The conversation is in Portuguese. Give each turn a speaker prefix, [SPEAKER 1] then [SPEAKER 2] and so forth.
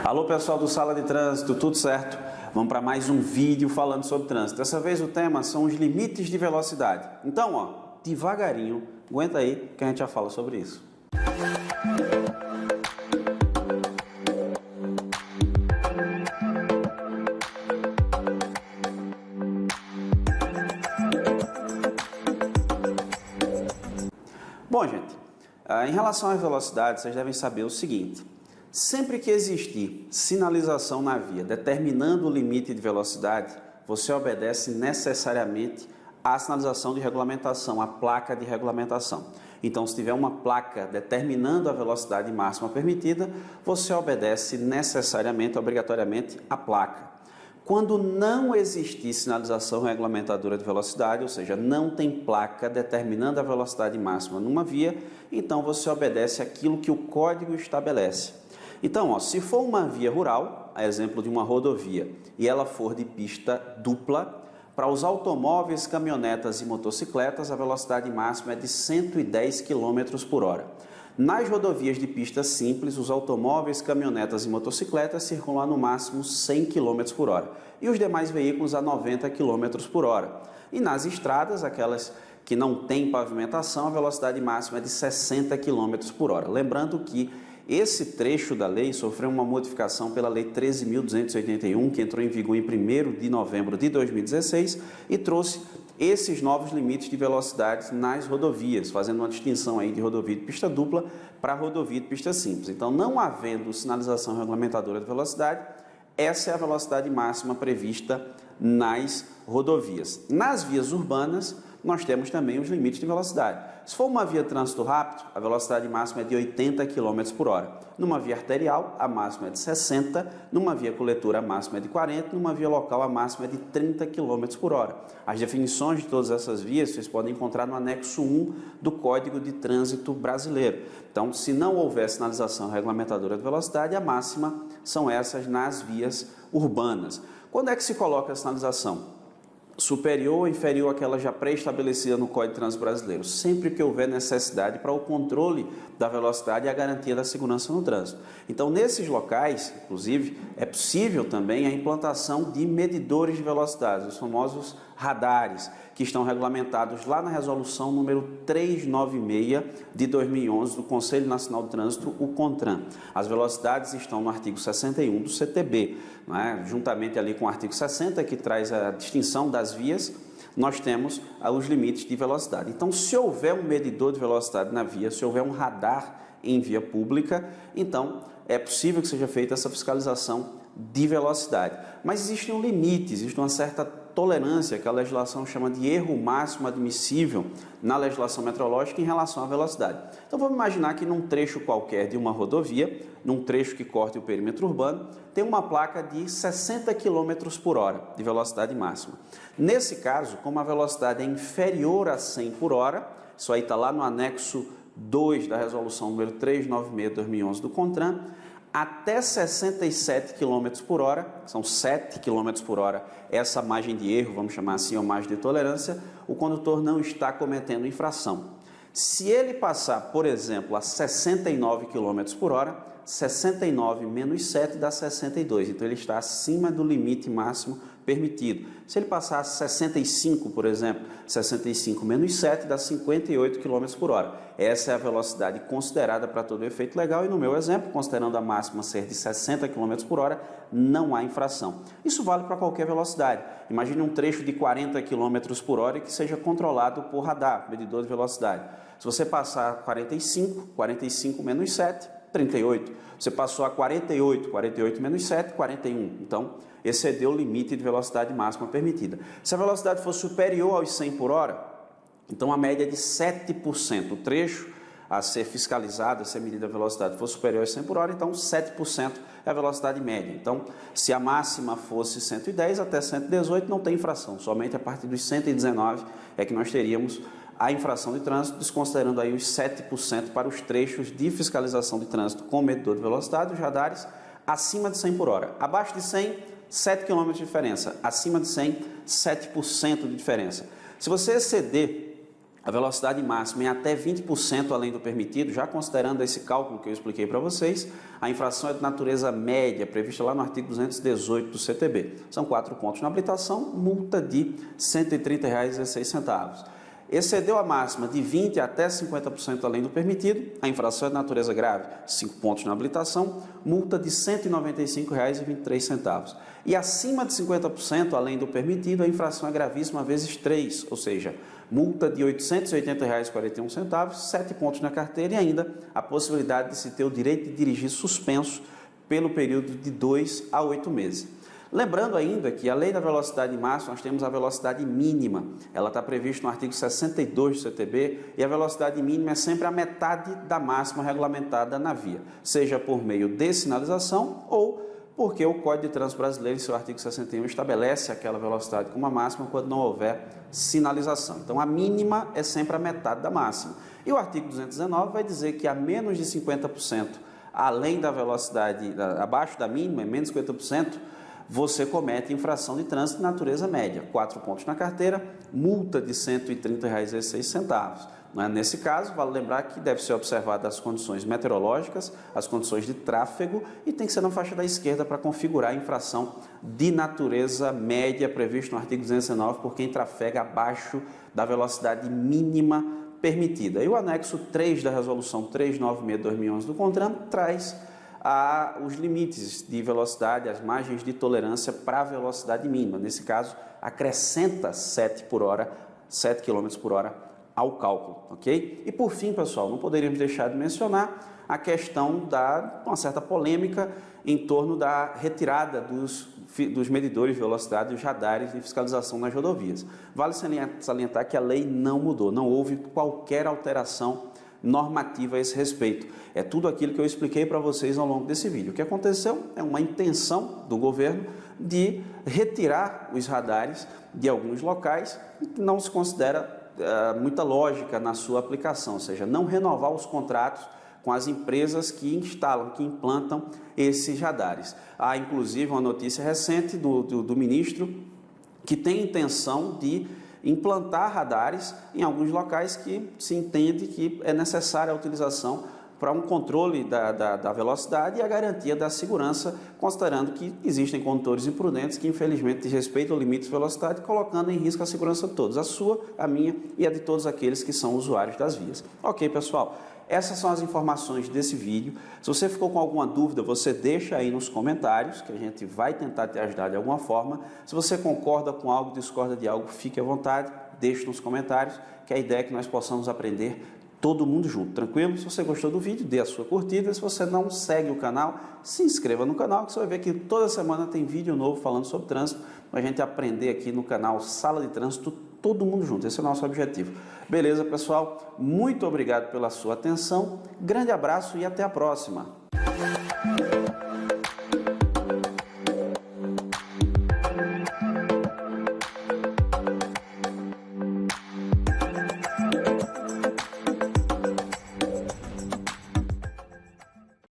[SPEAKER 1] Alô pessoal do Sala de Trânsito, tudo certo? Vamos para mais um vídeo falando sobre trânsito. Dessa vez o tema são os limites de velocidade. Então, devagarinho, aguenta aí que a gente já fala sobre isso. Bom, gente, em relação à velocidade, vocês devem saber o seguinte. Sempre que existir sinalização na via determinando o limite de velocidade, você obedece necessariamente à sinalização de regulamentação, à placa de regulamentação. Então, se tiver uma placa determinando a velocidade máxima permitida, você obedece necessariamente, obrigatoriamente, à placa. Quando não existir sinalização regulamentadora de velocidade, ou seja, não tem placa determinando a velocidade máxima numa via, então você obedece àquilo que o código estabelece. Então, se for uma via rural, a exemplo de uma rodovia, e ela for de pista dupla, para os automóveis, caminhonetas e motocicletas, a velocidade máxima é de 110 km por hora. Nas rodovias de pista simples, os automóveis, caminhonetas e motocicletas circulam no máximo 100 km por hora e os demais veículos a 90 km por hora. E nas estradas, aquelas que não têm pavimentação, a velocidade máxima é de 60 km por hora. Lembrando que esse trecho da lei sofreu uma modificação pela Lei 13.281, que entrou em vigor em 1º de novembro de 2016 e trouxe esses novos limites de velocidade nas rodovias, fazendo uma distinção aí de rodovia de pista dupla para rodovia de pista simples. Então, não havendo sinalização regulamentadora de velocidade, essa é a velocidade máxima prevista nas rodovias. Nas vias urbanas, nós temos também os limites de velocidade. Se for uma via de trânsito rápido, a velocidade máxima é de 80 km por hora. Numa via arterial, a máxima é de 60, numa via coletora, a máxima é de 40, numa via local, a máxima é de 30 km por hora. As definições de todas essas vias vocês podem encontrar no anexo 1 do Código de Trânsito Brasileiro. Então, se não houver sinalização regulamentadora de velocidade, a máxima são essas nas vias urbanas. Quando é que se coloca a sinalização? Superior ou inferior àquela já pré-estabelecida no Código de Trânsito Brasileiro, sempre que houver necessidade para o controle da velocidade e a garantia da segurança no trânsito. Então, nesses locais, inclusive, é possível também a implantação de medidores de velocidade, os famosos radares, que estão regulamentados lá na resolução número 396 de 2011 do Conselho Nacional de Trânsito, o CONTRAN. As velocidades estão no artigo 61 do CTB, juntamente ali com o artigo 60, que traz a distinção das vias, nós temos os limites de velocidade. Então, se houver um medidor de velocidade na via, se houver um radar em via pública, então é possível que seja feita essa fiscalização de velocidade. Mas existe um limite, existe uma certa tolerância que a legislação chama de erro máximo admissível na legislação metrológica em relação à velocidade. Então vamos imaginar que num trecho qualquer de uma rodovia, num trecho que corte o perímetro urbano, tem uma placa de 60 km por hora de velocidade máxima. Nesse caso, como a velocidade é inferior a 100 por hora, isso aí está lá no anexo 2 da resolução número 396 de 2011 do CONTRAN, até 67 km por hora, são 7 km por hora, essa margem de erro, vamos chamar assim, ou margem de tolerância, o condutor não está cometendo infração. Se ele passar, por exemplo, a 69 km por hora, 69 menos 7 dá 62, então ele está acima do limite máximo permitido. Se ele passar a 65, por exemplo, 65 menos 7 dá 58 km por hora. Essa é a velocidade considerada para todo efeito legal e no meu exemplo, considerando a máxima ser de 60 km por hora, não há infração. Isso vale para qualquer velocidade. Imagine um trecho de 40 km por hora que seja controlado por radar, medidor de velocidade. Se você passar a 45 menos 7, 38. Você passou a 48 menos 7, 41. Então, excedeu o limite de velocidade máxima permitida. Se a velocidade for superior aos 100 por hora, então a média é de 7%. O trecho a ser fiscalizado, a ser medida a velocidade for superior aos 100 por hora, então 7% é a velocidade média. Então, se a máxima fosse 110 até 118, não tem infração. Somente a partir dos 119 é que nós teríamos a infração de trânsito, desconsiderando aí os 7% para os trechos de fiscalização de trânsito com medidor de velocidade, os radares acima de 100 por hora. Abaixo de 100, 7 km de diferença. Acima de 100, 7% de diferença. Se você exceder a velocidade máxima é até 20% além do permitido, já considerando esse cálculo que eu expliquei para vocês, a infração é de natureza média, prevista lá no artigo 218 do CTB. São 4 pontos na habilitação, multa de R$ 130,16. Excedeu a máxima de 20% até 50% além do permitido, a infração é de natureza grave, 5 pontos na habilitação, multa de R$ 195,23. E acima de 50% além do permitido, a infração é gravíssima vezes 3, ou seja, multa de R$ 880,41, 7 pontos na carteira e ainda a possibilidade de se ter o direito de dirigir suspenso pelo período de 2 a 8 meses. Lembrando ainda que, além da velocidade máxima, nós temos a velocidade mínima. Ela está prevista no artigo 62 do CTB e a velocidade mínima é sempre a metade da máxima regulamentada na via, seja por meio de sinalização ou porque o Código de Trânsito Brasileiro, em seu artigo 61, estabelece aquela velocidade como a máxima quando não houver sinalização. Então, a mínima é sempre a metade da máxima. E o artigo 219 vai dizer que a menos de 50%, além da velocidade, abaixo da mínima, menos de 50%, você comete infração de trânsito de natureza média. 4 pontos na carteira, multa de R$ 130,16. Nesse caso, vale lembrar que deve ser observada as condições meteorológicas, as condições de tráfego e tem que ser na faixa da esquerda para configurar a infração de natureza média prevista no artigo 219 por quem trafega abaixo da velocidade mínima permitida. E o anexo 3 da resolução 396/2011 do CONTRAN traz os limites de velocidade, as margens de tolerância para a velocidade mínima. Nesse caso, acrescenta 7 km por hora ao cálculo, ok? E por fim, pessoal, não poderíamos deixar de mencionar a questão da uma certa polêmica em torno da retirada dos medidores de velocidade e os radares de fiscalização nas rodovias. Vale salientar que a lei não mudou, não houve qualquer alteração normativa a esse respeito. É tudo aquilo que eu expliquei para vocês ao longo desse vídeo. O que aconteceu é uma intenção do governo de retirar os radares de alguns locais que não se considera muita lógica na sua aplicação, ou seja, não renovar os contratos com as empresas que instalam, que implantam esses radares. Há inclusive uma notícia recente do ministro que tem intenção de implantar radares em alguns locais que se entende que é necessária a utilização para um controle da velocidade e a garantia da segurança, considerando que existem condutores imprudentes que infelizmente desrespeitam o limite de velocidade, colocando em risco a segurança de todos, a sua, a minha e a de todos aqueles que são usuários das vias. Ok, pessoal? Essas são as informações desse vídeo. Se você ficou com alguma dúvida, você deixa aí nos comentários, que a gente vai tentar te ajudar de alguma forma. Se você concorda com algo, discorda de algo, fique à vontade, deixe nos comentários, que a ideia é que nós possamos aprender todo mundo junto, tranquilo? Se você gostou do vídeo, dê a sua curtida. Se você não segue o canal, se inscreva no canal, que você vai ver que toda semana tem vídeo novo falando sobre trânsito, para a gente aprender aqui no canal Sala de Trânsito, todo mundo junto. Esse é o nosso objetivo. Beleza, pessoal? Muito obrigado pela sua atenção, grande abraço e até a próxima!